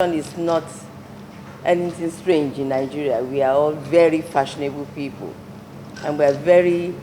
Is not anything strange in Nigeria. We are all very fashionable people, and we are very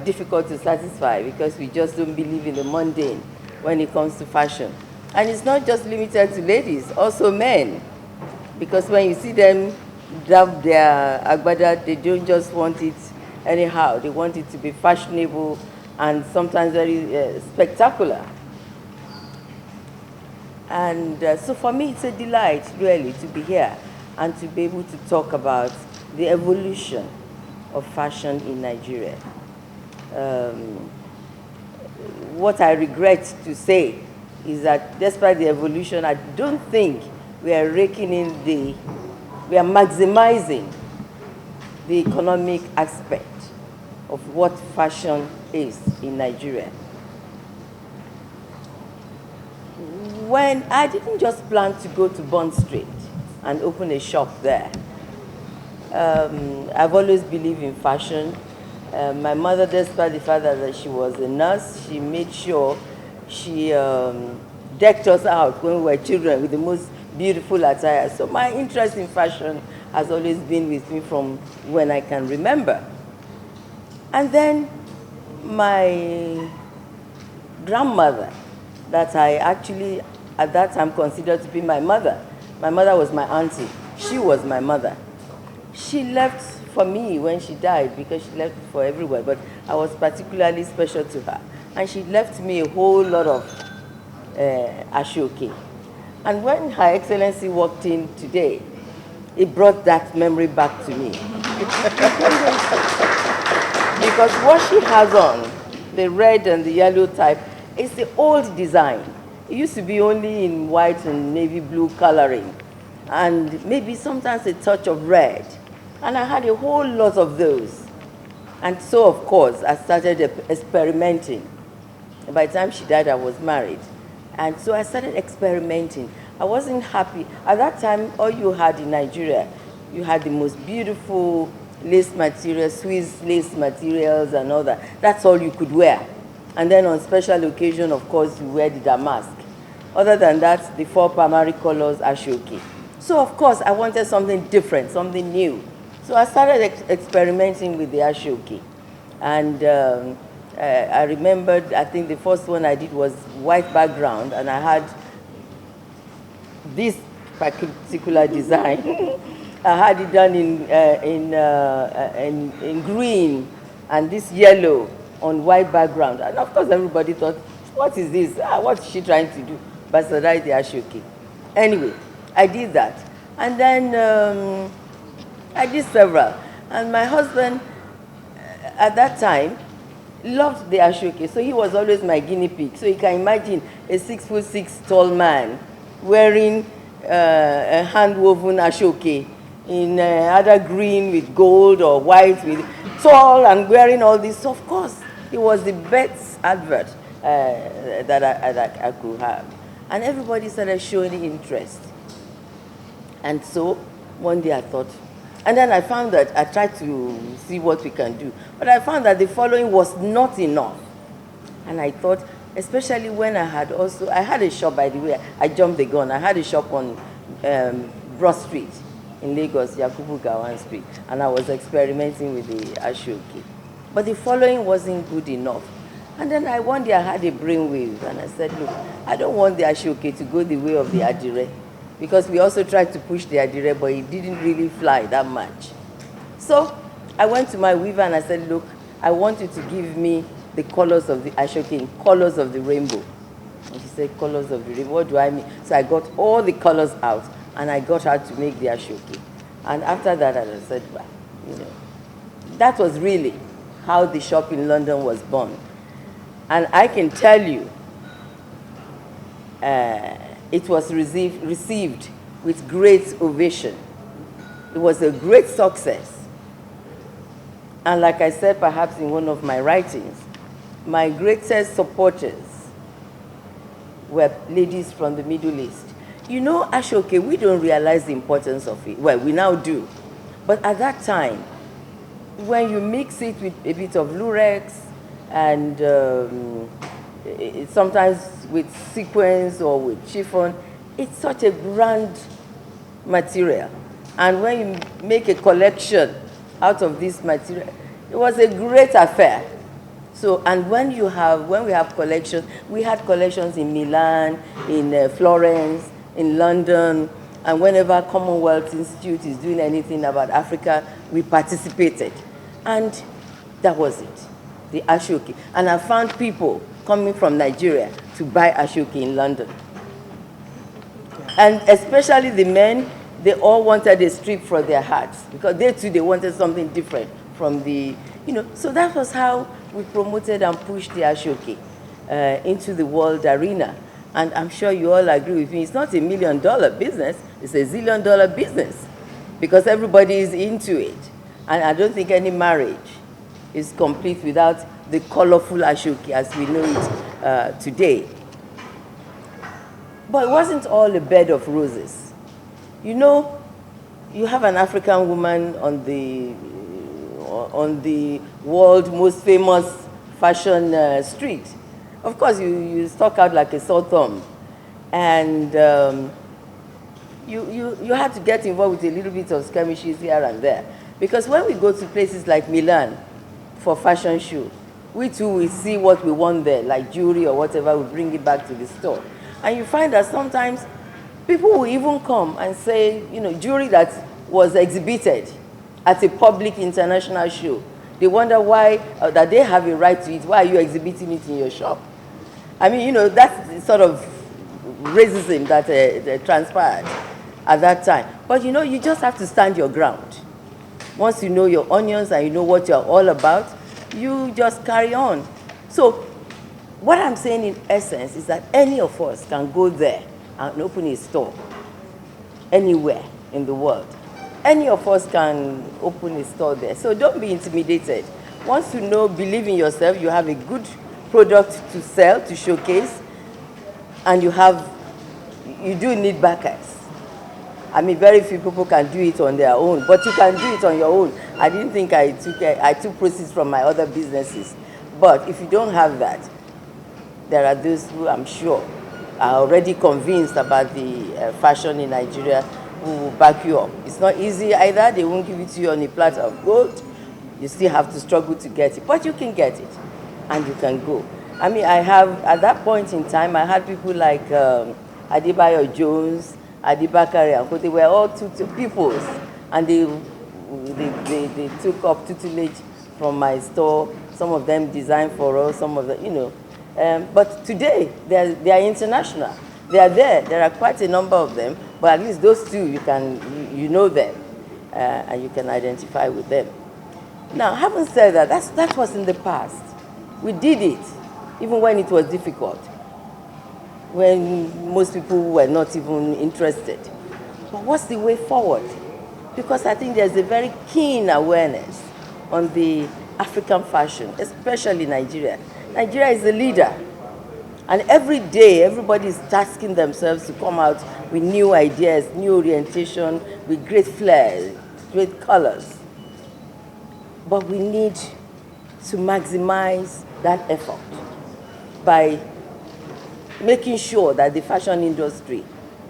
difficult to satisfy because we just don't believe in the mundane when it comes to fashion. And it's not just limited to ladies, also men, because when you see them dab their agbada, they don't just want it anyhow. They want it to be fashionable and sometimes very spectacular. And so for me, it's a delight, really, to be here and to be able to talk about the evolution of fashion in Nigeria. What I regret to say is that despite the evolution, I don't think we are we are maximizing the economic aspect of what fashion is in Nigeria. When I didn't just plan to go to Bond Street and open a shop there. I've always believed in fashion. My mother, despite the fact that she was a nurse, she made sure she decked us out when we were children with the most beautiful attire. So my interest in fashion has always been with me from when I can remember. And then my grandmother, that I actually at that time considered to be my mother. My mother was my auntie. She was my mother. She left for me when she died because she left for everywhere, but I was particularly special to her. And she left me a whole lot of ashoke. And when Her Excellency walked in today, it brought that memory back to me. Because what she has on, the red and the yellow type, is the old design. It used to be only in white and navy blue coloring, and maybe sometimes a touch of red. And I had a whole lot of those. And so, of course, I started experimenting. By the time she died, I was married. And so I started experimenting. I wasn't happy. At that time, all you had in Nigeria, you had the most beautiful lace materials, Swiss lace materials and all that. That's all you could wear. And then on special occasion, of course, you wear the damask. Other than that, the four primary colors are shoki. So, of course, I wanted something different, something new. So I started experimenting with the ashoki. And I remembered, I think the first one I did was white background, and I had this particular design. I had it done in green and this yellow on white background. And of course, everybody thought, what is this? What is she trying to do? Bastardized the ashoki. Anyway, I did that. And then I did several. And my husband, at that time, loved the ashoki. So he was always my guinea pig. So you can imagine a 6'6" tall man wearing a hand-woven ashoki in either green with gold or white with tall and wearing all this. So of course, it was the best advert that I could have. And everybody started showing interest. And so one day I thought, and then I found that I tried to see what we can do. But I found that the following was not enough. And I thought, especially when I had a shop, by the way, I jumped the gun. I had a shop on Broad Street in Lagos, Yakubu Gawan Street, and I was experimenting with the ashoki. But the following wasn't good enough. And then one day I had a brainwave, and I said, look, I don't want the ashoki to go the way of the adire, because we also tried to push the adire, but it didn't really fly that much. So I went to my weaver and I said, look, I want you to give me the colors of the ashoki, colors of the rainbow. And she said, colors of the rainbow, what do I mean? So I got all the colors out, and I got her to make the ashoki. And after that, I said, well, you know, that was really how the shop in London was born. And I can tell you, it was received with great ovation. It was a great success. And like I said, perhaps in one of my writings, my greatest supporters were ladies from the Middle East. You know, ashoke, we don't realize the importance of it. Well, we now do. But at that time, when you mix it with a bit of lurex and sometimes with sequins or with chiffon, It's such a grand material. And when you make a collection out of this material, it was a great affair. So, and when we have collections, we had collections in Milan, in Florence, in London, and whenever Commonwealth Institute is doing anything about Africa, we participated. And that was it, the Ashoke. And I found people coming from Nigeria to buy Ashoke in London. And especially the men, they all wanted a strip for their hats because they too, they wanted something different from the, so that was how we promoted and pushed the Ashoke into the world arena. And I'm sure you all agree with me, it's not $1 million business, it's $1 zillion business because everybody is into it. And I don't think any marriage is complete without the colorful Ashoke as we know it today. But it wasn't all a bed of roses. You have an African woman on the world's most famous fashion street. Of course, you stuck out like a sore thumb. And you had to get involved with a little bit of skirmishes here and there. Because when we go to places like Milan for fashion show, we too will see what we want there, like jewelry or whatever, we bring it back to the store. And you find that sometimes people will even come and say, jewelry that was exhibited at a public international show, they wonder why, that they have a right to it, why are you exhibiting it in your shop? I mean, that's the sort of racism that transpired at that time. But you just have to stand your ground. Once you know your onions and you know what you're all about, you just carry on. So what I'm saying in essence is that any of us can go there and open a store anywhere in the world. Any of us can open a store there. So don't be intimidated. Once you believe in yourself, you have a good product to sell, to showcase, and you do need backers. I mean, very few people can do it on their own, but you can do it on your own. I didn't think I took proceeds from my other businesses. But if you don't have that, there are those who I'm sure are already convinced about the fashion in Nigeria who will back you up. It's not easy either. They won't give it to you on a platter of gold. You still have to struggle to get it. But you can get it, and you can go. I mean, at that point in time, I had people like Adebayo Jones, Adibakari, and they were all peoples, and they took up tutelage from my store. Some of them designed for us, some of them, but today, they are international. They are there. There are quite a number of them, but at least those two, you know them, and you can identify with them. Now, having said that, that was in the past. We did it, even when it was difficult, when most people were not even interested. But what's the way forward? Because I think there's a very keen awareness on the African fashion, especially Nigeria. Nigeria is the leader. And every day, everybody is tasking themselves to come out with new ideas, new orientation, with great flair, great colors. But we need to maximize that effort by making sure that the fashion industry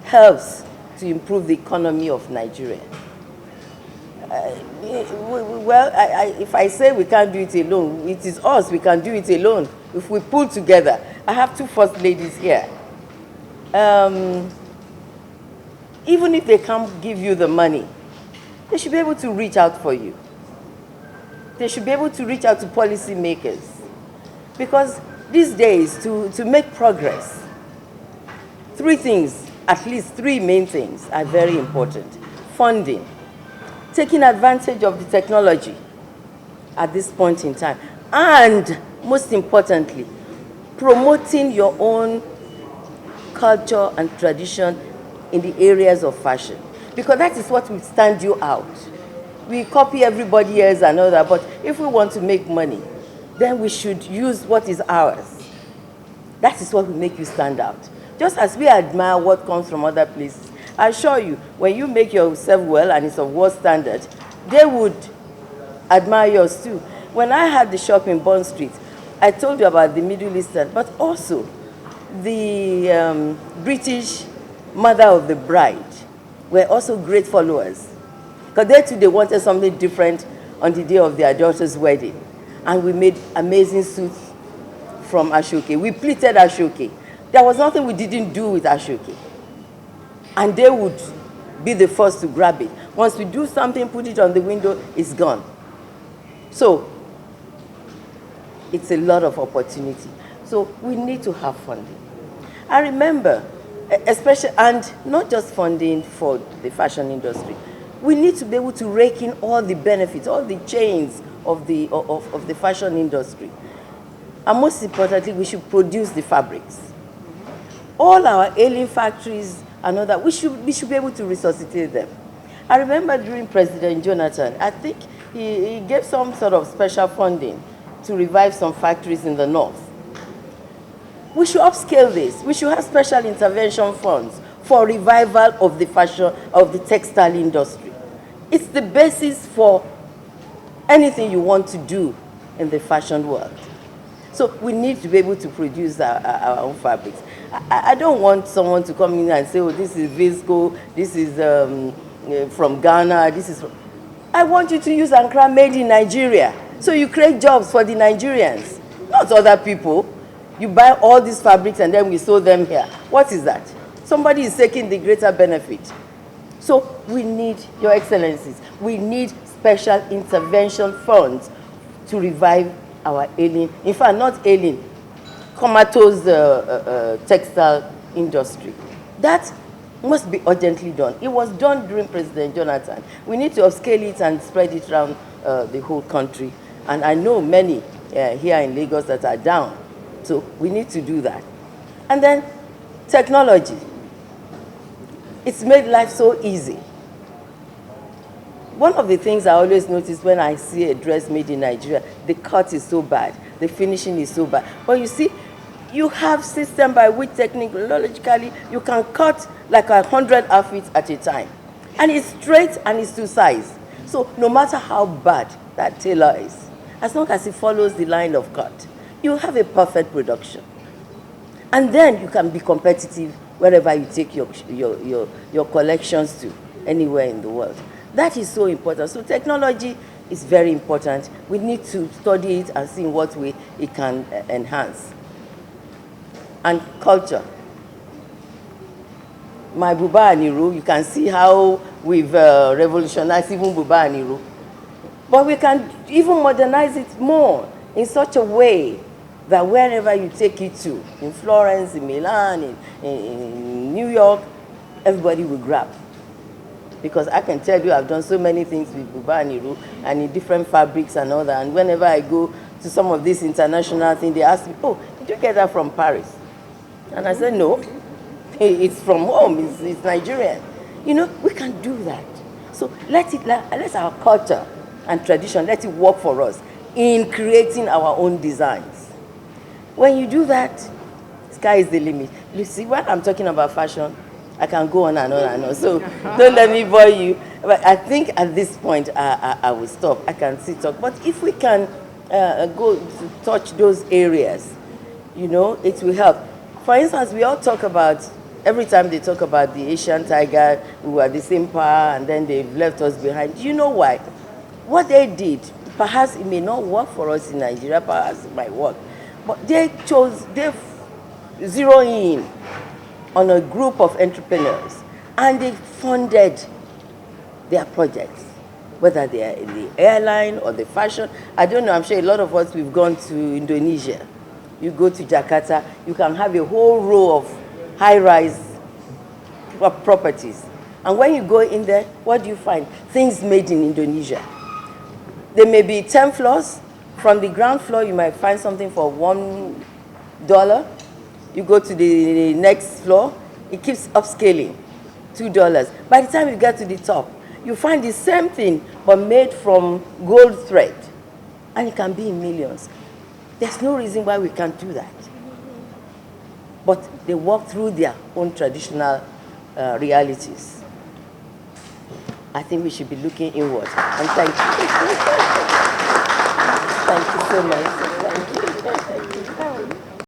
helps to improve the economy of Nigeria. If I say we can't do it alone, it is us, we can do it alone. If we pull together. I have two first ladies here. Even if they can't give you the money, they should be able to reach out for you. They should be able to reach out to policymakers. Because these days, to make progress, three things, at least three main things are very important. Funding, taking advantage of the technology at this point in time, and most importantly, promoting your own culture and tradition in the areas of fashion. Because that is what will stand you out. We copy everybody else and all that, but if we want to make money, then we should use what is ours. That is what will make you stand out. Just as we admire what comes from other places, I assure you, when you make yourself well and it's of world standard, they would admire yours too. When I had the shop in Bond Street, I told you about the Middle Eastern, but also the British mother of the bride, were also great followers. Because they too, they wanted something different on the day of their daughter's wedding. And we made amazing suits from Ashoke. We pleated Ashoke. There was nothing we didn't do with Ashoke. And they would be the first to grab it. Once we do something, put it on the window, it's gone. So it's a lot of opportunity. So we need to have funding. I remember, especially, and not just funding for the fashion industry, we need to be able to rake in all the benefits, all the chains of the fashion industry. And most importantly, we should produce the fabrics. All our ailing factories and all that, we should be able to resuscitate them. I remember during President Jonathan, I think he gave some sort of special funding to revive some factories in the north. We should upscale this. We should have special intervention funds for revival of the fashion, of the textile industry. It's the basis for anything you want to do in the fashion world. So we need to be able to produce our own fabrics. I don't want someone to come in and say, oh, this is visco, this is from Ghana, this is from... I want you to use Ankara made in Nigeria. So you create jobs for the Nigerians, not other people. You buy all these fabrics and then we sew them here. What is that? Somebody is taking the greater benefit. So we need, Your Excellencies, we need special intervention funds to revive our ailing, in fact, not ailing, comatose textile industry. That must be urgently done. It was done during President Jonathan. We need to upscale it and spread it around the whole country. And I know many here in Lagos that are down. So we need to do that. And then technology. It's made life so easy. One of the things I always notice when I see a dress made in Nigeria, the cut is so bad, the finishing is so bad. But you see, you have system by which technologically you can cut like 100 outfits at a time. And it's straight and it's to size. So no matter how bad that tailor is, as long as it follows the line of cut, you have a perfect production. And then you can be competitive wherever you take your collections to, anywhere in the world. That is so important. So technology is very important. We need to study it and see in what way it can enhance. And culture. My Buba and Iru, you can see how we've revolutionized even Buba and Iru. But we can even modernize it more in such a way that wherever you take it to, in Florence, in Milan, in New York, everybody will grab. Because I can tell you I've done so many things with Buba and Iru and in different fabrics and all that. And whenever I go to some of these international things, they ask me, oh, did you get that from Paris? And I said, no, it's from home, it's Nigerian. You know, we can do that. So let our culture and tradition, let it work for us in creating our own designs. When you do that, sky is the limit. You see, when I'm talking about fashion, I can go on and on and on. So don't let me bore you. But I think at this point, I will stop. I can still talk. But if we can go to touch those areas, you know, it will help. For instance, we all talk about, every time they talk about the Asian tiger, we were the same power, and then they've left us behind. Do you know why? What they did, perhaps it may not work for us in Nigeria, perhaps it might work. But they zeroed in on a group of entrepreneurs, and they funded their projects, whether they are in the airline or the fashion. I don't know, I'm sure a lot of us, we've gone to Indonesia. You go to Jakarta, you can have a whole row of high-rise properties. And when you go in there, what do you find? Things made in Indonesia. There may be 10 floors. From the ground floor, you might find something for $1. You go to the next floor, it keeps upscaling, $2. By the time you get to the top, you find the same thing, but made from gold thread. And it can be in millions. There's no reason why we can't do that. But they walk through their own traditional realities. I think we should be looking inward. And thank you. Thank you so much.